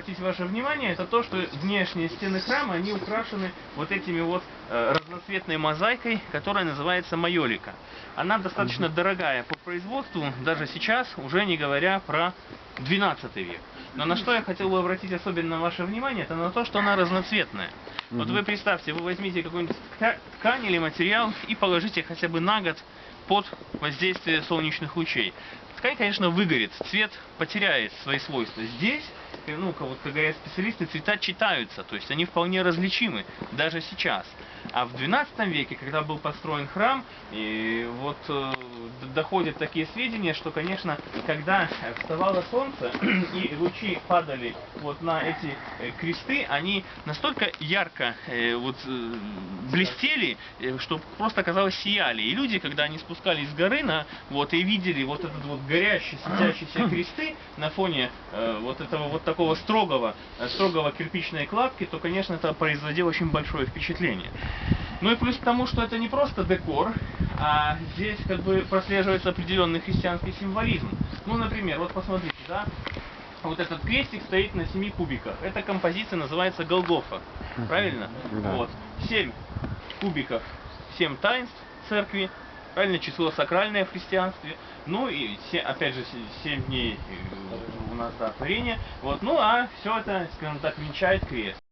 Обратить ваше внимание, это то, что внешние стены храма, они украшены вот этими вот разноцветной мозаикой, которая называется майолика. Она достаточно дорогая по производству, даже сейчас, уже не говоря про 12 век. Но на что я хотел бы обратить особенно ваше внимание, это на то, что она разноцветная. Вот вы представьте, вы возьмите какую-нибудь ткань или материал и положите хотя бы на год под воздействие солнечных лучей. Ткань, конечно, выгорит, цвет потеряет свои свойства. Здесь, ну, как говорят специалисты, цвета читаются, то есть они вполне различимы, даже сейчас. А в XII веке, когда был построен храм, и вот доходят такие сведения, что, конечно, когда вставало солнце и лучи падали вот на эти кресты, они настолько ярко блестели, что просто, казалось, сияли. И люди, когда они спускались с горы и видели вот этот вот горящий, светящиеся кресты на фоне вот этого вот такого строгого кирпичной кладки, то, конечно, это производило очень большое впечатление. Ну и плюс к тому, что это не просто декор, а здесь как бы прослеживается определенный христианский символизм. Ну, например, вот посмотрите, да, вот этот крестик стоит на 7 кубиках. Эта композиция называется Голгофа, правильно? Да. Вот, 7 кубиков, 7 таинств церкви, правильно, число сакральное в христианстве. Ну и, опять же, 7 дней у нас, да, творения. Вот, ну а все это, скажем так, венчает крест.